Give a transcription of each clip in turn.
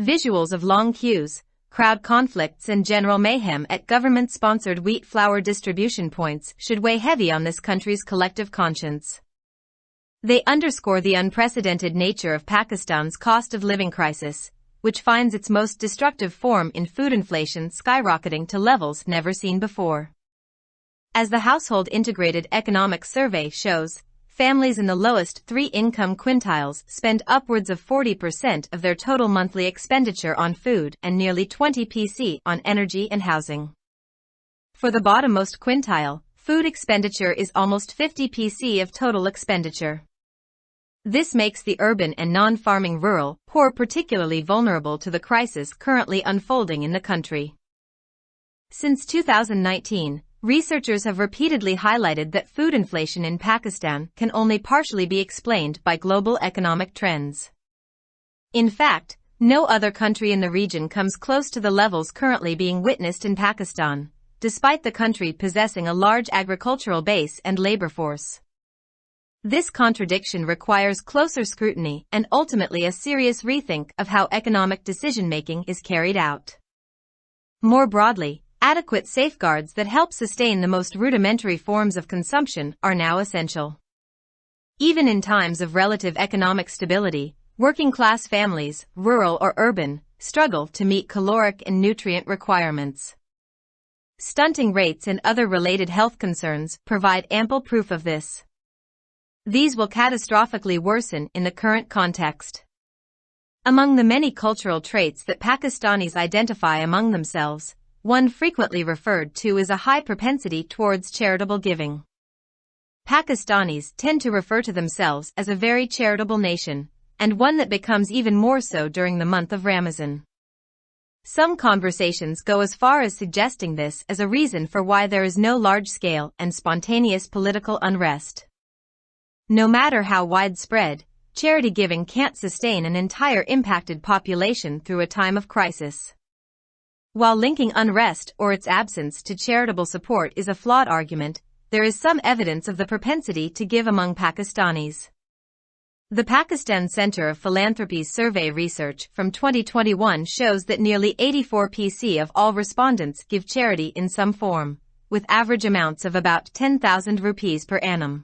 Visuals of long queues, crowd conflicts and general mayhem at government-sponsored wheat flour distribution points should weigh heavy on this country's collective conscience. They underscore the unprecedented nature of Pakistan's cost of living crisis, which finds its most destructive form in food inflation skyrocketing to levels never seen before. As the Household Integrated Economic Survey shows, families in the lowest 3 income quintiles spend upwards of 40% of their total monthly expenditure on food and nearly 20% on energy and housing. For the bottommost quintile, food expenditure is almost 50% of total expenditure. This makes the urban and non-farming rural poor particularly vulnerable to the crisis currently unfolding in the country. Since 2019, researchers have repeatedly highlighted that food inflation in Pakistan can only partially be explained by global economic trends. In fact, no other country in the region comes close to the levels currently being witnessed in Pakistan, despite the country possessing a large agricultural base and labor force. This contradiction requires closer scrutiny and ultimately a serious rethink of how economic decision-making is carried out. More broadly, adequate safeguards that help sustain the most rudimentary forms of consumption are now essential. Even in times of relative economic stability, working-class families, rural or urban, struggle to meet caloric and nutrient requirements. Stunting rates and other related health concerns provide ample proof of this. These will catastrophically worsen in the current context. Among the many cultural traits that Pakistanis identify among themselves, one frequently referred to is a high propensity towards charitable giving. Pakistanis tend to refer to themselves as a very charitable nation, and one that becomes even more so during the month of Ramadan. Some conversations go as far as suggesting this as a reason for why there is no large-scale and spontaneous political unrest. No matter how widespread, charity giving can't sustain an entire impacted population through a time of crisis. While linking unrest or its absence to charitable support is a flawed argument, there is some evidence of the propensity to give among Pakistanis. The Pakistan Center of Philanthropy's survey research from 2021 shows that nearly 84% of all respondents give charity in some form, with average amounts of about 10,000 rupees per annum.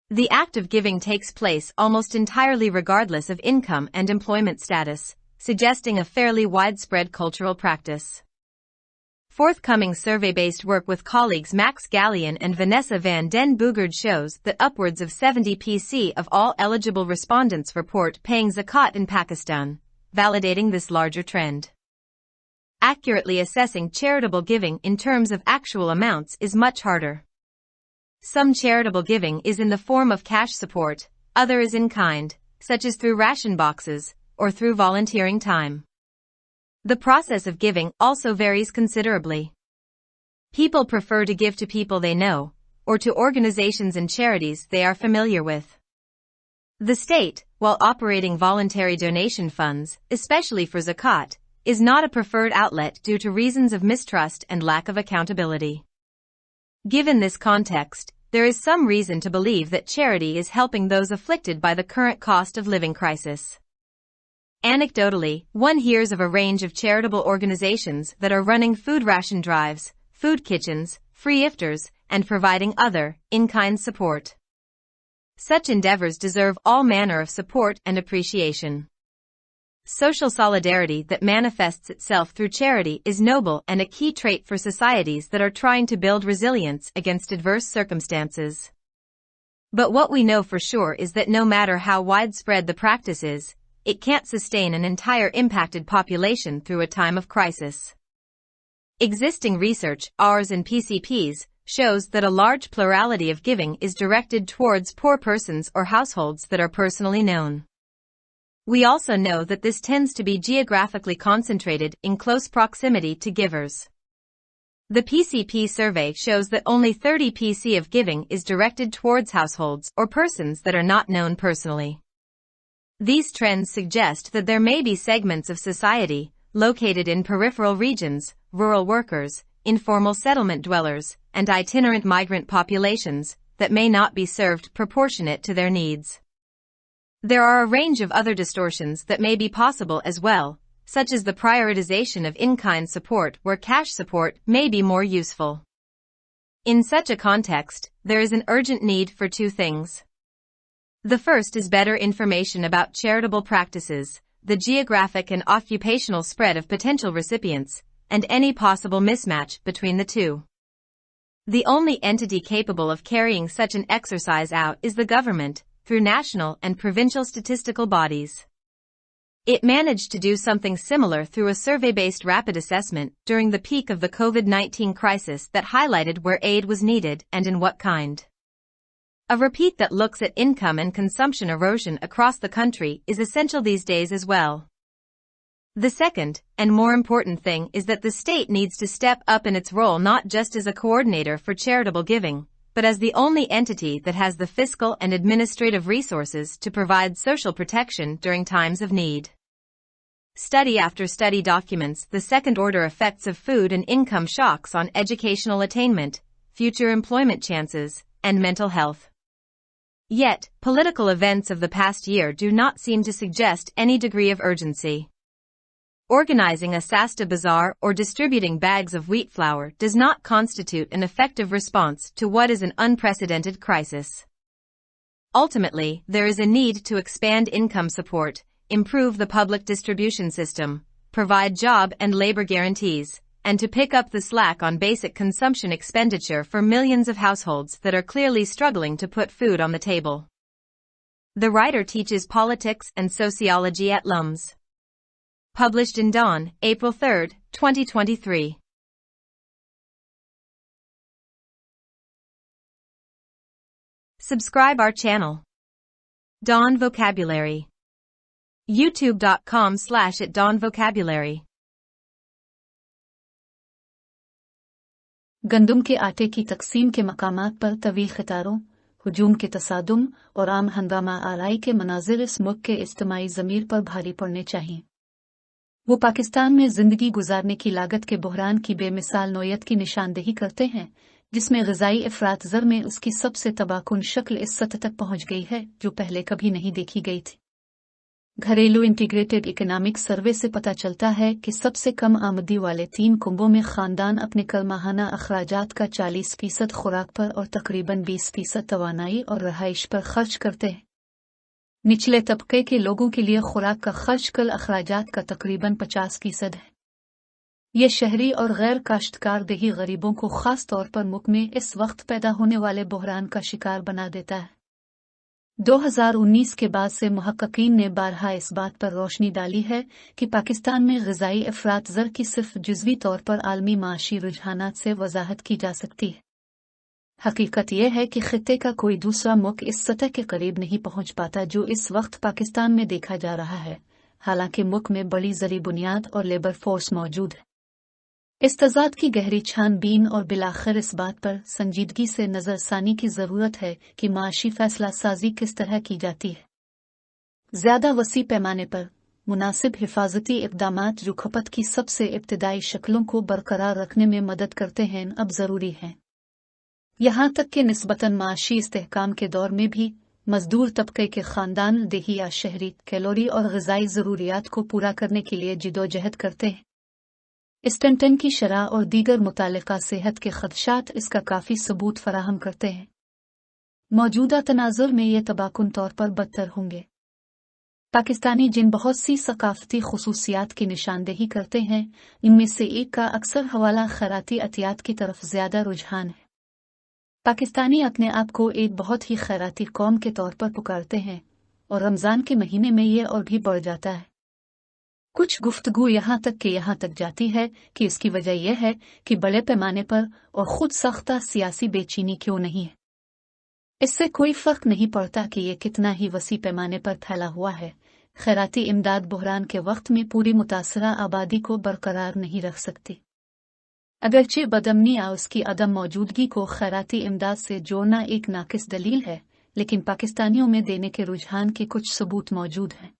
The act of giving takes place almost entirely regardless of income and employment status, suggesting a fairly widespread cultural practice. Forthcoming survey-based work with colleagues Max Gallian and Vanessa van den Bogaard shows that upwards of 70% of all eligible respondents report paying zakat in Pakistan, validating this larger trend. Accurately assessing charitable giving in terms of actual amounts is much harder. Some charitable giving is in the form of cash support, other is in kind, such as through ration boxes, or through volunteering time. The process of giving also varies considerably. People prefer to give to people they know, or to organizations and charities they are familiar with. The state, while operating voluntary donation funds, especially for zakat, is not a preferred outlet due to reasons of mistrust and lack of accountability. Given this context, there is some reason to believe that charity is helping those afflicted by the current cost of living crisis. Anecdotally, one hears of a range of charitable organizations that are running food ration drives, food kitchens, free iftars, and providing other, in-kind support. Such endeavors deserve all manner of support and appreciation. Social solidarity that manifests itself through charity is noble and a key trait for societies that are trying to build resilience against adverse circumstances. But what we know for sure is that no matter how widespread the practice is, it can't sustain an entire impacted population through a time of crisis. Existing research, ours and PCP's, shows that a large plurality of giving is directed towards poor persons or households that are personally known. We also know that this tends to be geographically concentrated in close proximity to givers. The PCP survey shows that only 30% of giving is directed towards households or persons that are not known personally. These trends suggest that there may be segments of society, located in peripheral regions, rural workers, informal settlement dwellers, and itinerant migrant populations, that may not be served proportionate to their needs. There are a range of other distortions that may be possible as well, such as the prioritization of in-kind support where cash support may be more useful. In such a context, there is an urgent need for two things. The first is better information about charitable practices, the geographic and occupational spread of potential recipients, and any possible mismatch between the two. The only entity capable of carrying such an exercise out is the government, through national and provincial statistical bodies. It managed to do something similar through a survey-based rapid assessment during the peak of the COVID-19 crisis that highlighted where aid was needed and in what kind. A repeat that looks at income and consumption erosion across the country is essential these days as well. The second, and more important thing is that the state needs to step up in its role not just as a coordinator for charitable giving, but as the only entity that has the fiscal and administrative resources to provide social protection during times of need. Study after study documents the second-order effects of food and income shocks on educational attainment, future employment chances, and mental health. Yet, political events of the past year do not seem to suggest any degree of urgency. Organizing a Sasta bazaar or distributing bags of wheat flour does not constitute an effective response to what is an unprecedented crisis. Ultimately, there is a need to expand income support, improve the public distribution system, provide job and labor guarantees, and to pick up the slack on basic consumption expenditure for millions of households that are clearly struggling to put food on the table. The writer teaches politics and sociology at LUMS. Published in Dawn, April 3, 2023. Subscribe our channel. Dawn Vocabulary. youtube.com/@dawnvocabulary. गंदुम के आटे की तकसीम के मकामात पर तवील खतारों, हुजूम के तसादुम और आम हंगामा आराई के मनाजिर इस मुल्क के इज्तिमाई ज़मीर पर भारी पड़ने चाहिए। वो पाकिस्तान में जिंदगी गुजारने की लागत के बहरान की बेमिसाल नौयत की निशानदेही करते हैं, जिसमें ग़िज़ाई इफ़रात ज़र में उसकी सबसे तबाहकुन शक्ल इस सतह तक पहुँच गई है जो पहले कभी नहीं देखी गई थी। घरेलू इंटीग्रेटेड इकोनॉमिक सर्वे से पता चलता है कि सबसे कम आमदी वाले 3 कुंबों में ख़ानदान अपने कल माहाना अखराजात का 40% खुराक पर और तकरीबन 20% तवानाई और रहाइश पर खर्च करते हैं। निचले तबके के लोगों के लिए खुराक का खर्च कल अखराजात का तकरीबन 50% है। ये शहरी और गैर काश्तकार देही गरीबों को ख़ास तौर पर मुल्क में इस वक्त पैदा होने वाले बहरान का शिकार बना देता है। 2019 के बाद से मुहक्किकीन ने बारहा इस बात पर रोशनी डाली है कि पाकिस्तान में ग़िज़ाई इफ़रात ज़र की सिर्फ जुज़वी तौर पर आलमी माशी रुझानात से वजाहत की जा सकती है। हकीकत यह है कि खित्ते का कोई दूसरा मुल्क इस सतह के करीब नहीं पहुंच पाता जो इस वक्त पाकिस्तान में देखा जा रहा है, हालांकि मुल्क में बड़ी ज़री बुनियाद और लेबर फोर्स मौजूद है। इस तज़ाद की गहरी छानबीन और बिलाखिर इस बात पर संजीदगी से नज़रसानी की ज़रूरत है कि माशी फ़ैसला साजी किस तरह की जाती है। ज़्यादा वसी पैमाने पर मुनासिब हिफाजती इक़दामात जो खपत की सबसे इब्तिदाई शक्लों को बरकरार रखने में मदद करते हैं अब ज़रूरी हैं। यहाँ तक कि निस्बतन माशी इस्तेहकाम के दौर में भी मजदूर तबके के ख़ानदान देही या शहरी कैलोरी और ग़िज़ाई ज़रूरियात को पूरा करने के लिए जिदोजहद करते हैं। स्टंटन की शरह और दीगर मुतालिका सेहत के ख़दशात इसका काफ़ी सबूत फराहम करते हैं। मौजूदा तनाज़ुर में ये तबाकुन तौर पर बदतर होंगे। पाकिस्तानी जिन बहुत सी सकाफ़ती ख़ुसूसियात की निशानदेही करते हैं, इनमें से एक का अक्सर हवाला खैराती अतियात की तरफ ज़्यादा रुझान है। पाकिस्तानी अपने आप को एक बहुत ही खैराती कौम के तौर पर पुकारते हैं और रमज़ान के महीने में ये और भी बढ़ जाता है। कुछ गुफ्तगू यहाँ तक जाती है कि इसकी वजह यह है कि बड़े पैमाने पर और ख़ुद सख्ता सियासी बेचैनी क्यों नहीं है। इससे कोई फ़र्क नहीं पड़ता कि ये कितना ही वसी पैमाने पर फैला हुआ है, खैराती इमदाद बहरान के वक्त में पूरी मुतासरा आबादी को बरकरार नहीं रख सकती। अगरचे बदमनी या उसकी अदम मौजूदगी को खैराती इमदाद से जोड़ना एक नाकिस दलील है, लेकिन पाकिस्तानियों में देने के रुझान के कुछ सबूत मौजूद हैं।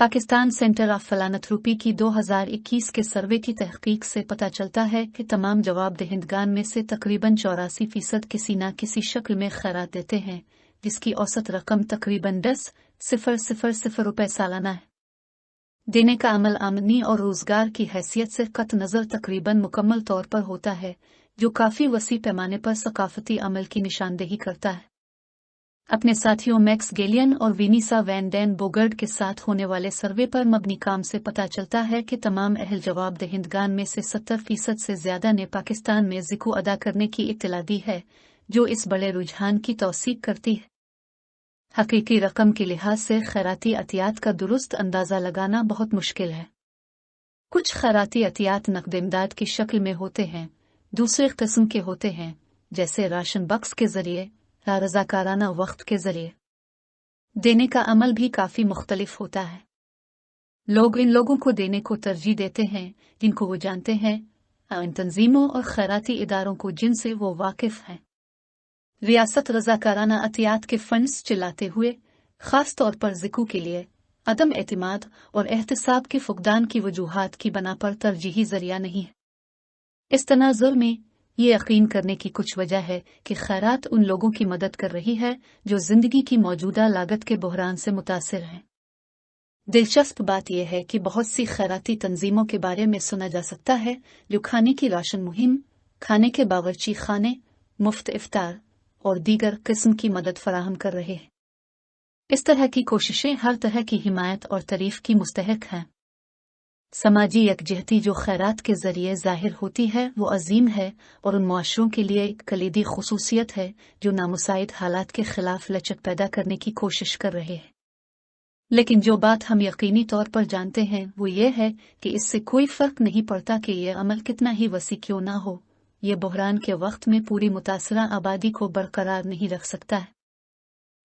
पाकिस्तान सेंटर ऑफ फिलानथ्रोपी की 2021 के सर्वे की तहकीक से पता चलता है कि तमाम जवाबदेहिंदगान में से तकरीबन 84% किसी न किसी शक्ल में खैरात देते हैं, जिसकी औसत रकम तकरीबन 10,000 रुपये सालाना है। देने का अमल आमदनी और रोजगार की हैसियत से कत नज़र तकरीबन मुकम्मल तौर पर होता है, जो काफ़ी वसी पैमाने पर सकाफती अमल की निशानदेही करता है। अपने साथियों मैक्स गेलियन और विनीसा वैन डैन बोगर्ड के साथ होने वाले सर्वे पर मबनी काम से पता चलता है कि तमाम अहल जवाब दहिंदगान में से 70% से ज़्यादा ने पाकिस्तान में ज़िको अदा करने की इत्तला दी है, जो इस बड़े रुझान की तौसीक करती है। हकीकी रकम के लिहाज से खैराती अतियात का दुरुस्त अंदाज़ा लगाना बहुत मुश्किल है। कुछ खैराती अतियात नकद इमदाद की शक्ल में होते हैं, दूसरे किस्म के होते हैं, जैसे राशन बक्स के ज़रिए या रज़ाकाराना वक्त के ज़रिए। देने का अमल भी काफ़ी मुख्तलिफ होता है। लोग इन लोगों को देने को तरजीह देते हैं जिनको वो जानते हैं, इन तंजीमों और खैराती इदारों को जिनसे वो वाकिफ हैं। रियासत रज़ाकाराना अतियात के फंड्स चलाते हुए ख़ास तौर पर ज़िको के लिए अदम एतमाद और एहतिसाब के फुकदान की वजूहात की बना पर तरजीही ज़रिया नहीं है। इस तनाज़ुर में ये यकीन करने की कुछ वजह है कि खैरात उन लोगों की मदद कर रही है जो ज़िंदगी की मौजूदा लागत के बहरान से मुतासिर हैं। दिलचस्प बात यह है कि बहुत सी खैराती तंजीमों के बारे में सुना जा सकता है जो खाने की राशन मुहिम, खाने के बावर्ची खाने, मुफ्त इफ्तार और दीगर किस्म की मदद फराहम कर रहे हैं। इस तरह की कोशिशें हर तरह की हिमायत और तारीफ की मुस्तहक हैं। समाजी यकजहती जो खैरात के ज़रिए ज़ाहिर होती है वो अजीम है और उन मुआशरों के लिए एक कलीदी खुसूसियत है जो नामुसाइद हालात के खिलाफ लचक पैदा करने की कोशिश कर रहे हैं। लेकिन जो बात हम यकीनी तौर पर जानते हैं वो ये है कि इससे कोई फ़र्क नहीं पड़ता कि यह अमल कितना ही वसी क्यों ना हो, ये बहरान के वक्त में पूरी मुतासरा आबादी को बरकरार नहीं रख सकता है।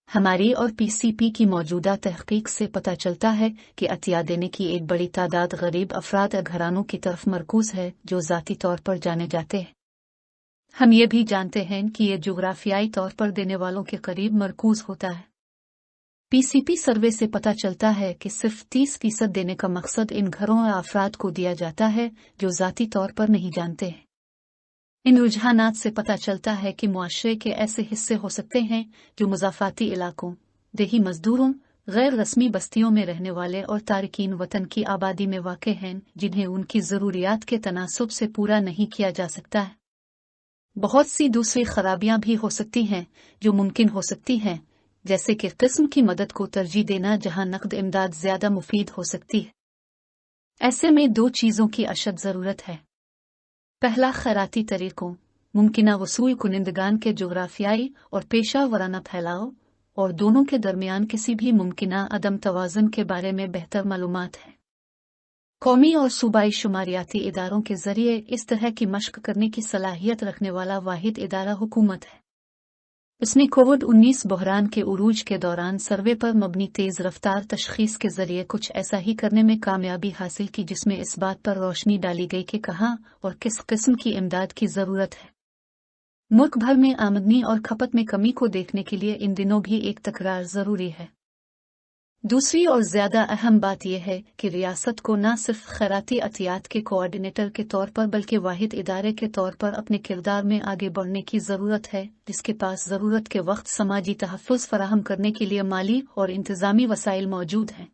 हमारी और पीसीपी की मौजूदा तहकीक से पता चलता है कि अतिया देने की एक बड़ी तादाद गरीब अफराद और घरानों की तरफ मरकूज है जो ज़ाती तौर पर जाने जाते हैं। हम ये भी जानते हैं कि ये जोग्राफियाई तौर पर देने वालों के करीब मरकूज होता है। पीसीपी सर्वे से पता चलता है कि सिर्फ 30% देने का मकसद इन घरों और अफराद को दिया जाता है जो ज़ाती तौर पर नहीं जानते हैं। इन रुझानात से पता चलता है कि मुआशरे के ऐसे हिस्से हो सकते हैं जो मुज़ाफ़ाती इलाकों, देही मजदूरों, गैर रस्मी बस्तियों में रहने वाले और तारिकीन वतन की आबादी में वाक़े हैं जिन्हें उनकी ज़रूरियात के तनासुब से पूरा नहीं किया जा सकता है। बहुत सी दूसरी खराबियां भी हो सकती हैं जो मुमकिन हो सकती हैं, जैसे कि किस्म की मदद को तरजीह देना जहां नकद इमदाद ज़्यादा मुफीद हो सकती है। ऐसे में दो चीज़ों की अशद ज़रूरत है। पहला, खैराती तरीकों, मुमकिना वसूल कुनिंदगान के जोग्राफियाई और पेशा वराना फैलाव और दोनों के दरमियान किसी भी मुमकिना अदम तवाज़ुन के बारे में बेहतर मालूमात है। कौमी और सूबाई शुमारियाती इदारों के ज़रिए इस तरह की मश्क करने की सलाहियत रखने वाला वाहिद इदारा हुकूमत है। उसने कोविड-19 बहरान के उरूज के दौरान सर्वे पर मबनी तेज़ रफ्तार तशख़ीस के ज़रिए कुछ ऐसा ही करने में कामयाबी हासिल की जिसमें इस बात पर रोशनी डाली गई कि कहाँ और किस किस्म की इमदाद की ज़रूरत है। मुल्क भर में आमदनी और खपत में कमी को देखने के लिए इन दिनों भी एक तकरार ज़रूरी है। दूसरी और ज़्यादा अहम बात यह है कि रियासत को न सिर्फ खैराती अतियात के कोऑर्डिनेटर के तौर पर बल्कि वाहिद इदारे के तौर पर अपने किरदार में आगे बढ़ने की ज़रूरत है जिसके पास ज़रूरत के वक्त समाजी तहफ़्फ़ुज़ फराहम करने के लिए माली और इंतज़ामी वसाइल मौजूद हैं।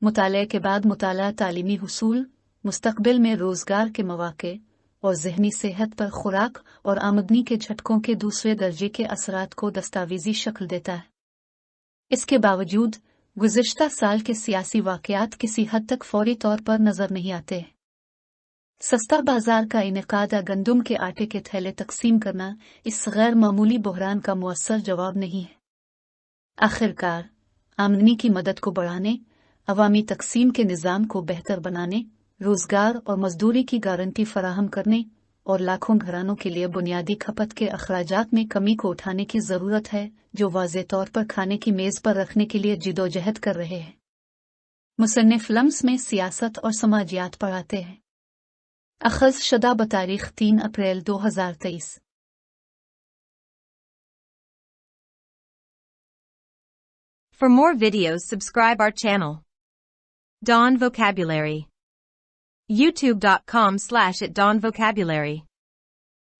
मुताले के बाद मुताला तालीमी हुसूल, मुस्तक़बिल में रोज़गार के मौक़े और ज़हनी सेहत पर खुराक और आमदनी के झटकों के दूसरे दर्जे के असरात को दस्तावेज़ी शक्ल देता है। इसके बावजूद गुज़िश्ता साल के सियासी वाक़यात किसी हद तक फौरी तौर पर नज़र नहीं आते। सस्ता बाजार का इनेकाद या गंदुम के आटे के थैले तकसीम करना इस गैर मामूली बहरान का मुअस्सर जवाब नहीं है। आखिरकार, आमदनी की मदद को बढ़ाने, अवामी तकसीम के निज़ाम को बेहतर बनाने, रोज़गार और मजदूरी की गारंटी फराहम करने और लाखों घरानों के लिए बुनियादी खपत के अखराजात में कमी को उठाने की ज़रूरत है जो वाज़े तौर पर खाने की मेज़ पर रखने के लिए जिदोजहद कर रहे हैं। मुसन्निफ़ लम्स में सियासत और समाजियात पढ़ाते हैं। अख़ज़ शुदा बतारीख़ 3 अप्रैल 2023। For more videos, subscribe our channel. Dawn Vocabulary. YouTube.com/@dawnvocabulary.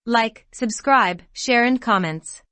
Like, subscribe, share and comments.